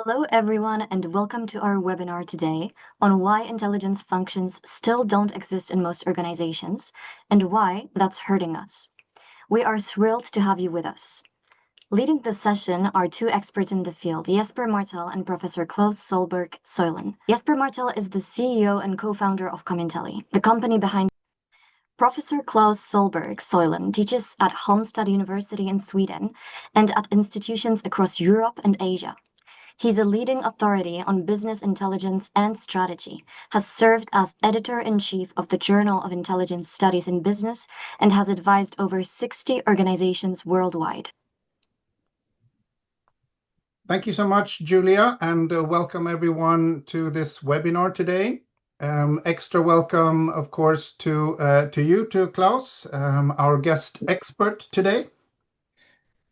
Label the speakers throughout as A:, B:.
A: Hello, everyone, and welcome to our webinar today on why intelligence functions still don't exist in most organizations and why that's hurting us. We are thrilled to have you with us. Leading this session are two experts in the field, Jesper Martel and Professor Klaus Solberg Soilen. Jesper Martel is the CEO and co-founder of Comintelli, the company behind. Professor Klaus Solberg Soilen teaches at Halmstad University in Sweden and at institutions across Europe and Asia. He's a leading authority on business intelligence and strategy, has served as editor-in-chief of the Journal of Intelligence Studies in Business, and has advised over 60 organizations worldwide.
B: Thank you so much, Julia, and welcome everyone to this webinar today. Extra welcome, of course, to you, Klaus, our guest expert today.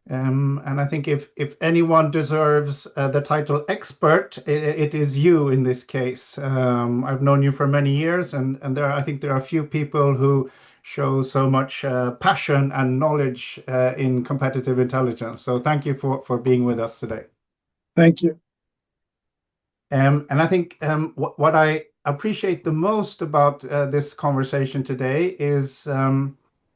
B: And I think if anyone deserves the title expert, it is you in this case. I've known you for many years, and I think there are a few people who show so much passion and knowledge in competitive intelligence. So thank you for being with us today.
C: Thank you.
B: And I think what I appreciate the most about this conversation today is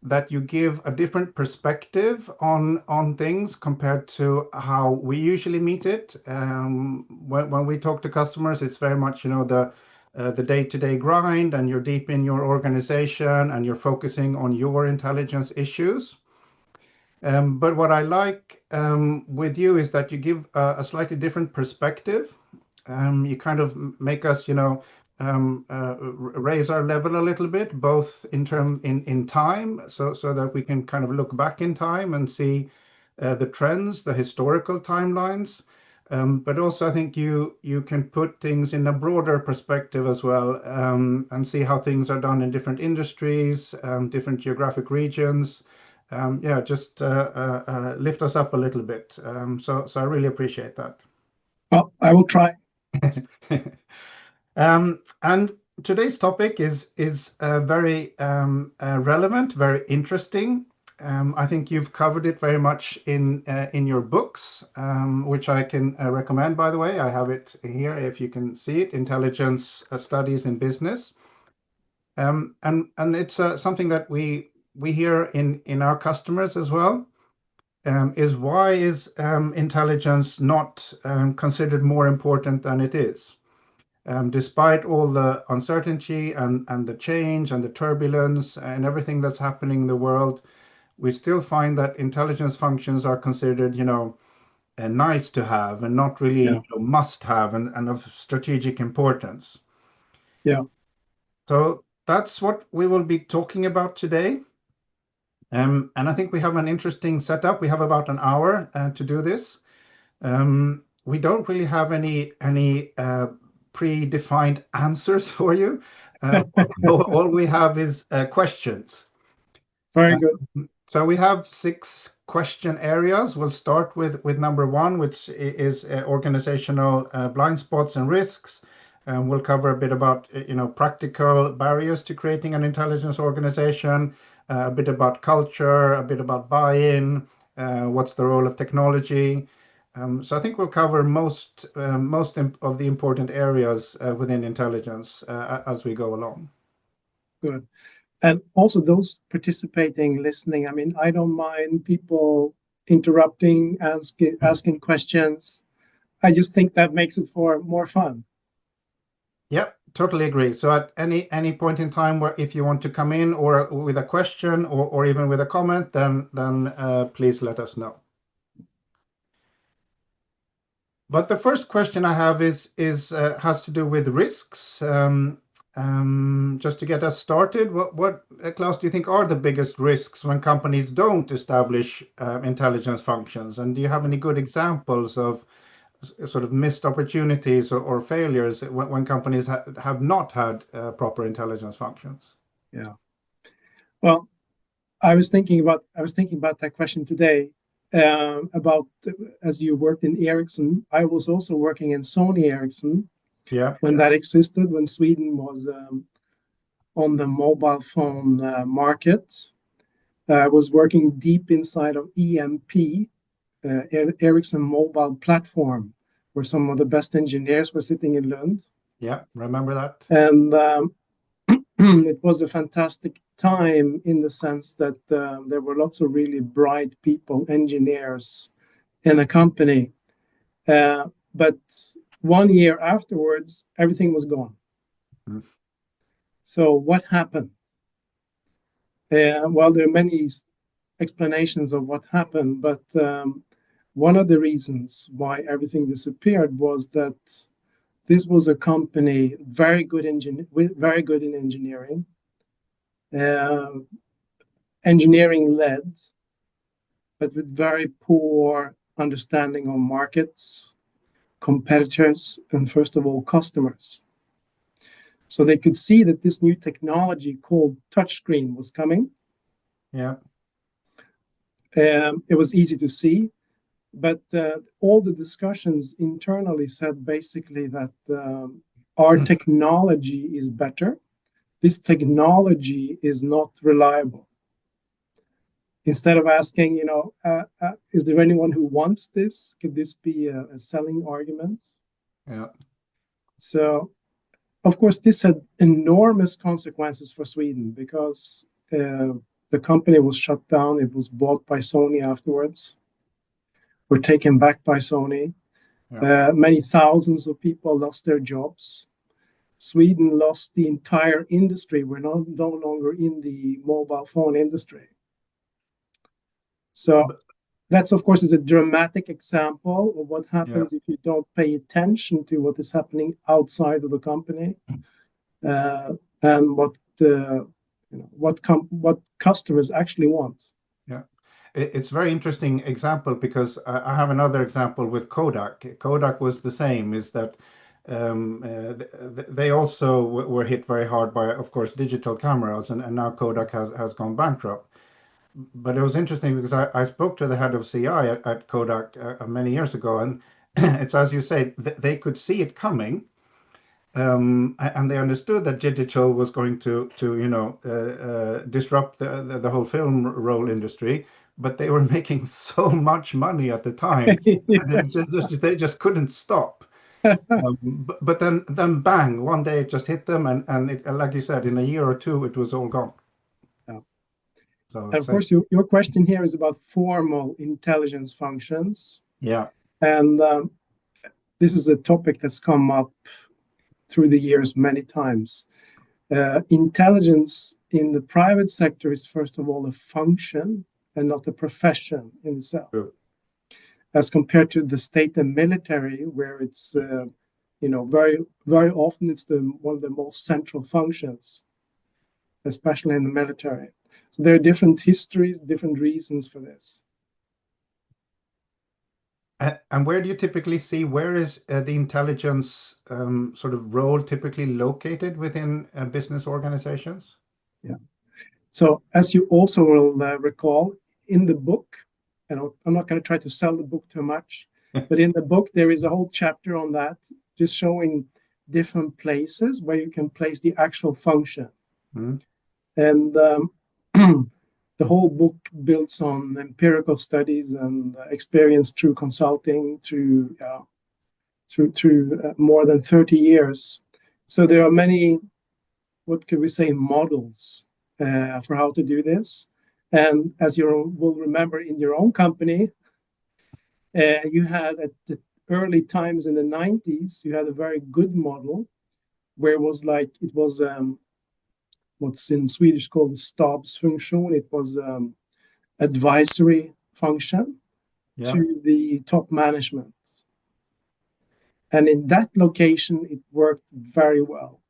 B: that you give a different perspective on things compared to how we usually meet it. When we talk to customers, it's very much, the day-to-day grind, and you're deep in your organization and you're focusing on your intelligence issues. But what I like with you is that you give a slightly different perspective. You kind of make us, raise our level a little bit, both in time, so that we can kind of look back in time and see the trends, the historical timelines. But also, I think you can put things in a broader perspective as well, and see how things are done in different industries, different geographic regions. Just lift us up a little bit. So I really appreciate that.
C: Well, I will try.
B: And today's topic is very relevant, very interesting. I think you've covered it very much in your books, which I can recommend, by the way. I have it here, if you can see it, Intelligence Studies in Business. And it's something that we hear in our customers as well, is why is intelligence not considered more important than it is? Despite all the uncertainty and the change and the turbulence and everything that's happening in the world, we still find that intelligence functions are considered, nice to have and not really must have and of strategic importance.
C: Yeah.
B: So that's what we will be talking about today. And I think we have an interesting setup. We have about an hour to do this. We don't really have any predefined answers for you. All we have is questions.
C: Very good.
B: So we have 6 question areas. We'll start with number 1, which is organizational blind spots and risks. We'll cover a bit about practical barriers to creating an intelligence organization, a bit about culture, a bit about buy-in, what's the role of technology. So I think we'll cover most of the important areas within intelligence as we go along.
C: Good. And also those participating, listening, I mean, I don't mind people interrupting, asking questions. I just think that makes it for more fun.
B: Yep, totally agree. So at any point in time where if you want to come in or with a question or even with a comment, then please let us know. But the first question I have is has to do with risks. Just to get us started, what Klaus, do you think are the biggest risks when companies don't establish intelligence functions? And do you have any good examples of sort of missed opportunities or failures when companies have not had proper intelligence functions?
C: Yeah. Well, I was thinking about that question today. About as you worked in Ericsson, I was also working in Sony Ericsson.
B: Yeah.
C: When that existed, when Sweden was on the mobile phone market, I was working deep inside of EMP, Ericsson Mobile Platform, where some of the best engineers were sitting in Lund.
B: Yeah, remember that?
C: And it was a fantastic time in the sense that there were lots of really bright people, engineers in the company. But 1 year afterwards, everything was gone.
B: Mm.
C: So what happened? Well, there are many explanations of what happened, but one of the reasons why everything disappeared was that this was a company very good in engineering, engineering led, but with very poor understanding of markets, competitors, and first of all, customers. So they could see that this new technology called touchscreen was coming.
B: Yeah.
C: It was easy to see, but all the discussions internally said basically that our technology is better. This technology is not reliable. Instead of asking, is there anyone who wants this? Could this be a selling argument?
B: Yeah.
C: So, of course, this had enormous consequences for Sweden because the company was shut down. It was bought by Sony afterwards, were taken back by Sony.
B: Yeah.
C: Many thousands of people lost their jobs. Sweden lost the entire industry. We're no longer in the mobile phone industry. So that's, of course, is a dramatic example of what happens if you don't pay attention to what is happening outside of the company and what customers actually want.
B: Yeah, it's a very interesting example because I have another example with Kodak. Kodak was the same, is that they also were hit very hard by, of course, digital cameras, and now Kodak has gone bankrupt. But it was interesting because I spoke to the head of CI at Kodak many years ago, and it's as you say, they could see it coming, and they understood that digital was going to disrupt the whole film roll industry. But they were making so much money at the time that they just couldn't stop. But then bang, one day it just hit them, and it, like you said, in a year or two, it was all gone.
C: So of course, your question here is about formal intelligence functions.
B: Yeah.
C: And this is a topic that's come up through the years many times. Intelligence in the private sector is, first of all, a function and not a profession in itself.
B: True.
C: As compared to the state and military, where it's, very, very often it's one of the most central functions, especially in the military. So there are different histories, different reasons for this.
B: And where do you typically see, where is the intelligence sort of role typically located within business organizations?
C: Yeah. So as you also will recall, in the book, and I'm not going to try to sell the book too much, but in the book, there is a whole chapter on that, just showing different places where you can place the actual function. Mm. And the whole book builds on empirical studies and experience through consulting through more than 30 years. So there are many, what could we say, models for how to do this. And as you will remember in your own company, you had at the early times in the 90s, you had a very good model where it was what's in Swedish called the stabsfunktion. It was advisory function to the top management. And in that location, it worked very well.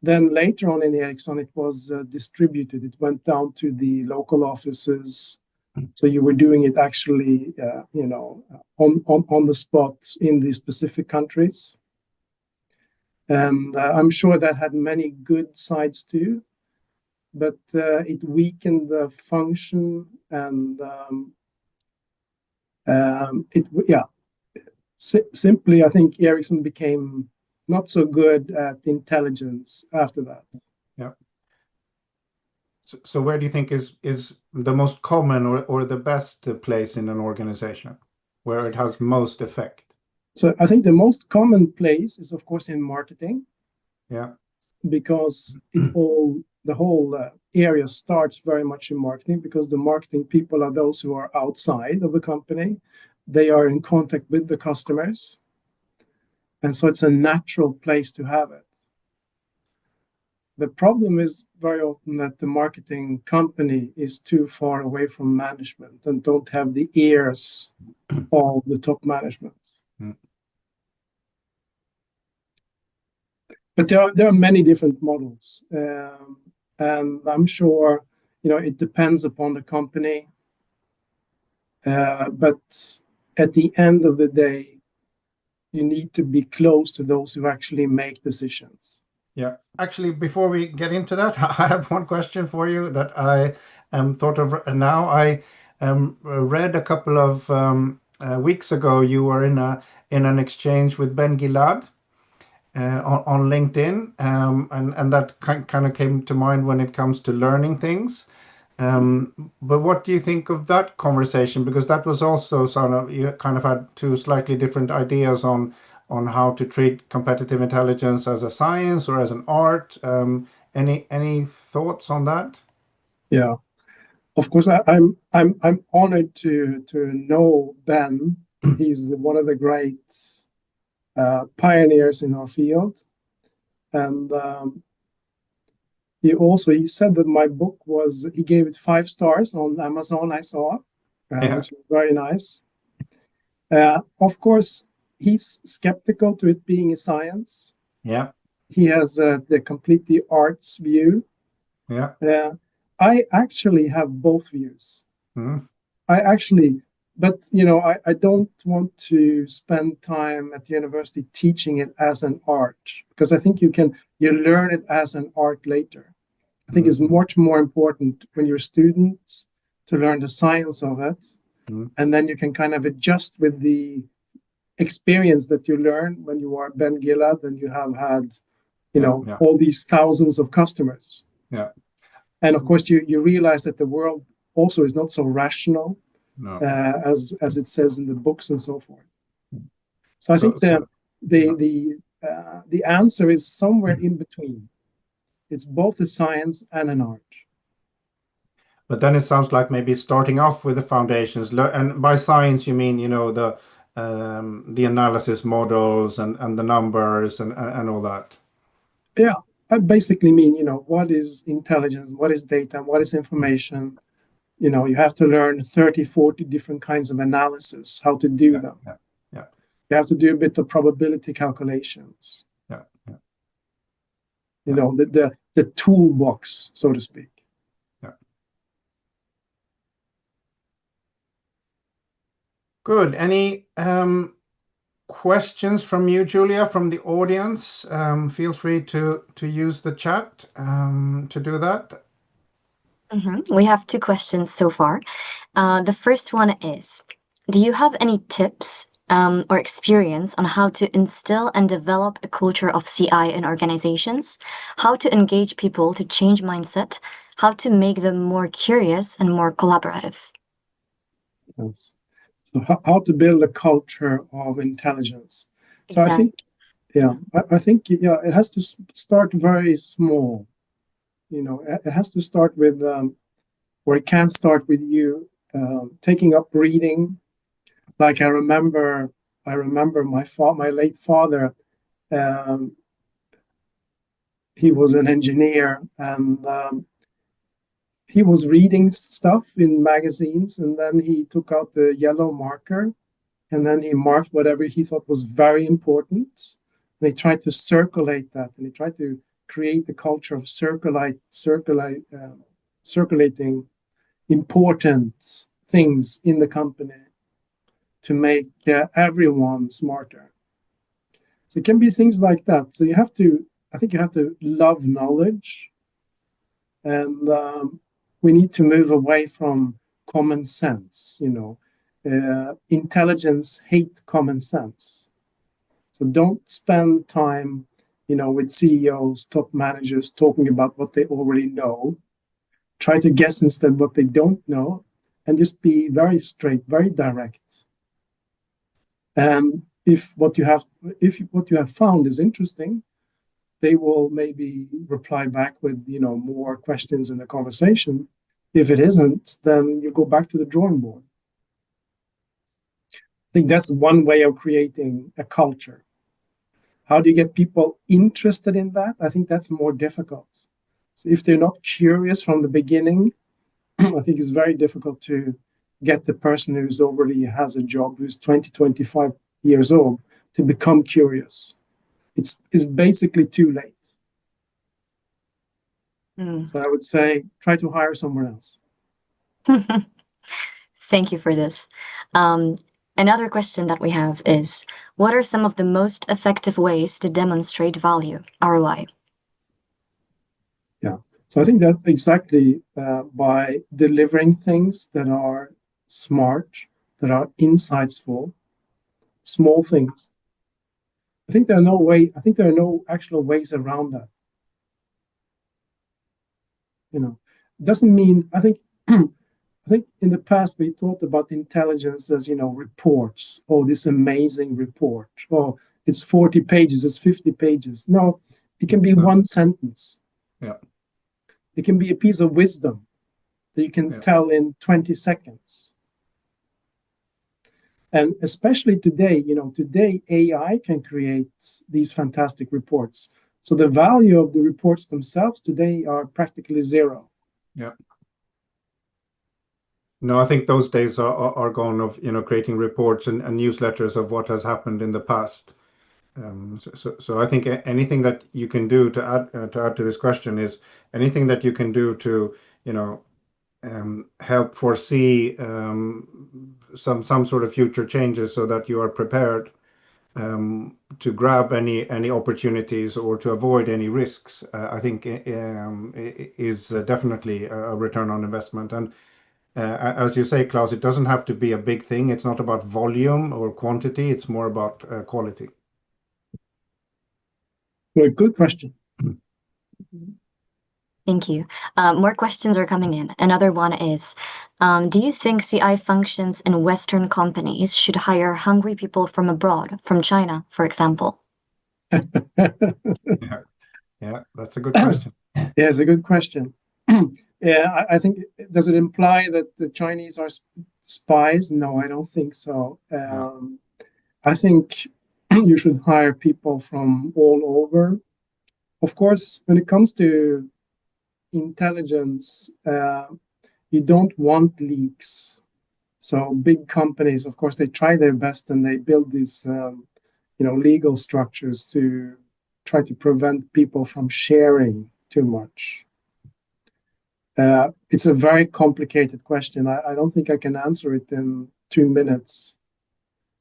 C: Then later on in Ericsson, it was distributed. It went down to the local offices. So you were doing it actually, on the spot in the specific countries. And I'm sure that had many good sides too, but it weakened the function and simply, I think Ericsson became not so good at intelligence after that.
B: Yeah. So where do you think is the most common or the best place in an organization where it has most effect?
C: So I think the most common place is, of course, in marketing.
B: Yeah.
C: Because the whole area starts very much in marketing, because the marketing people are those who are outside of the company. They are in contact with the customers. And so it's a natural place to have it. The problem is very often that the marketing company is too far away from management and don't have the ears of the top management.
B: Mm.
C: But there are many different models, and I'm sure it depends upon the company. But at the end of the day, you need to be close to those who actually make decisions.
B: Yeah, actually, before we get into that, I have one question for you that I thought of now. I read a couple of weeks ago you were in an exchange with Ben Gilad on LinkedIn, and that kind of came to mind when it comes to learning things. But what do you think of that conversation? Because that was also sort of, you kind of had two slightly different ideas on how to treat competitive intelligence as a science or as an art. Any thoughts on that?
C: Yeah, of course. I'm honored to know Ben. He's one of the great pioneers in our field, and he said that my book he gave it 5 stars on Amazon, I saw, which is very nice. Of course, he's skeptical to it being a science.
B: Yeah.
C: He has the completely arts view.
B: Yeah.
C: I actually have both views.
B: Mm.
C: But I don't want to spend time at the university teaching it as an art, because I think you learn it as an art later. I think it's much more important when you're a student to learn the science of it, and then you can kind of adjust with the experience that you learn when you are Ben Gilad and you have had, all these thousands of customers.
B: Yeah.
C: And of course, you realize that the world also is not so rational.
B: No.
C: As it says in the books and so forth. So I think the answer is somewhere in between. It's both a science and an art.
B: But then it sounds like maybe starting off with the foundations, and by science you mean the analysis models and the numbers and all that.
C: Yeah, I basically mean what is intelligence, what is data, what is information. You have to learn 30, 40 different kinds of analysis, how to do them.
B: Yeah.
C: You have to do a bit of probability calculations.
B: Yeah.
C: The toolbox, so to speak.
B: Yeah. Good. Any questions from you, Julia, from the audience? Feel free to use the chat to do that.
A: We have 2 questions so far. The first one is, do you have any tips or experience on how to instill and develop a culture of CI in organizations, how to engage people to change mindset, how to make them more curious and more collaborative?
C: Yes. So how to build a culture of intelligence. So
A: Exactly.
C: I think it has to start very small. It has to start with, or it can start with you taking up reading. Like I remember my late father. He was an engineer, and he was reading stuff in magazines, and then he took out the yellow marker, and then he marked whatever he thought was very important, and he tried to circulate that, and he tried to create the culture of circulating important things in the company to make everyone smarter. So it can be things like that. So I think you have to love knowledge, and we need to move away from common sense. Intelligence hate common sense. So don't spend time with CEOs, top managers talking about what they already know. Try to guess instead what they don't know, and just be very straight, very direct. And if what you have found is interesting, they will maybe reply back with more questions in the conversation. If it isn't, then you go back to the drawing board. I think that's one way of creating a culture. How do you get people interested in that? I think that's more difficult. So if they're not curious from the beginning, I think it's very difficult to get the person who's already has a job, who's 20, 25 years old, to become curious. It's basically too late. So I would say try to hire somewhere else.
A: Thank you for this. Another question that we have is, what are some of the most effective ways to demonstrate value, ROI?
C: Yeah, so I think that's exactly by delivering things that are smart, that are insightful, small things. I think there are no actual ways around that. It doesn't mean, I think in the past we thought about intelligence as, reports. Oh, this amazing report. Oh, it's 40 pages, it's 50 pages. No, it can be one sentence.
B: Yeah.
C: It can be a piece of wisdom that you can tell in 20 seconds. And especially today, today AI can create these fantastic reports. So the value of the reports themselves today are practically zero.
B: Yeah. No, I think those days are gone of creating reports and newsletters of what has happened in the past. So I think anything that you can do to add to this question is anything that you can do to help foresee some sort of future changes so that you are prepared to grab any opportunities or to avoid any risks. I think is definitely a return on investment. And as you say, Klaus, it doesn't have to be a big thing. It's not about volume or quantity. It's more about quality.
C: Well, good question.
A: Thank you. More questions are coming in. Another one is, do you think CI functions in Western companies should hire hungry people from abroad, from China, for example?
B: Yeah, that's a good question.
C: Yeah, it's a good question. Yeah, I think, does it imply that the Chinese are spies? No, I don't think so. I think you should hire people from all over. Of course, when it comes to intelligence, you don't want leaks. So big companies, of course, they try their best and they build these, legal structures to try to prevent people from sharing too much. It's a very complicated question. I don't think I can answer it in 2 minutes.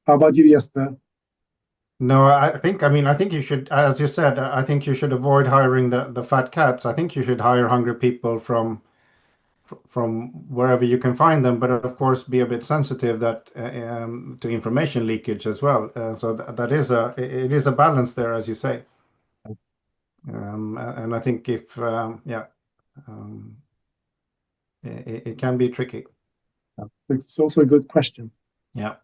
C: How about you, Jesper?
B: No, I think you should, as you said, I think you should avoid hiring the fat cats. I think you should hire hungry people from wherever you can find them, but of course be a bit sensitive that to information leakage as well. So that is a balance there, as you say. And I think if it can be tricky.
C: It's also a good question.
B: Yeah.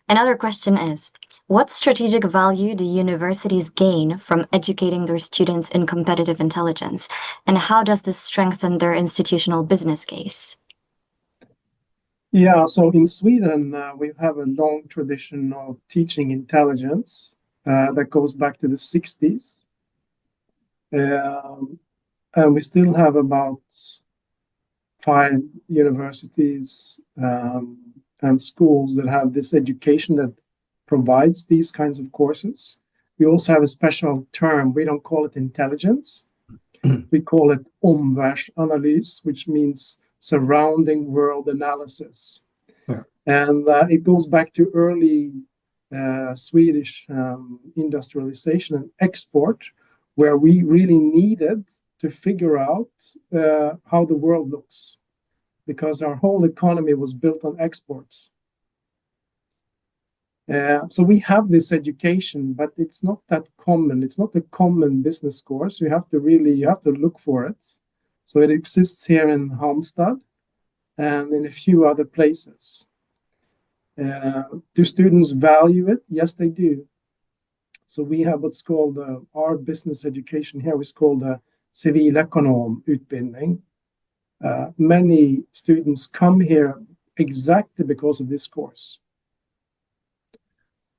A: Another question is, what strategic value do universities gain from educating their students in competitive intelligence, and how does this strengthen their institutional business case?
C: Yeah, so in Sweden, we have a long tradition of teaching intelligence that goes back to the 60s. And we still have about 5 universities and schools that have this education that provides these kinds of courses. We also have a special term. We don't call it intelligence. We call it omvärldsanalys, which means surrounding world analysis.
B: Yeah.
C: And it goes back to early Swedish industrialization and export, where we really needed to figure out how the world looks, because our whole economy was built on exports. So we have this education, but it's not that common. It's not a common business course. You have to look for it. So it exists here in Halmstad and in a few other places. Do students value it? Yes, they do. So we have what's called our business education here is called a civilekonomutbildning. Many students come here exactly because of this course.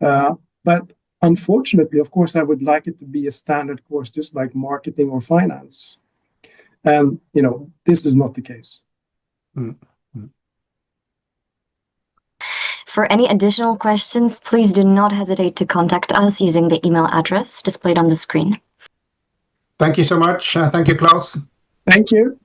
C: But unfortunately, of course, I would like it to be a standard course, just like marketing or finance. And, this is not the case.
A: For any additional questions, please do not hesitate to contact us using the email address displayed on the screen.
B: Thank you so much. Thank you, Claus.
C: Thank you.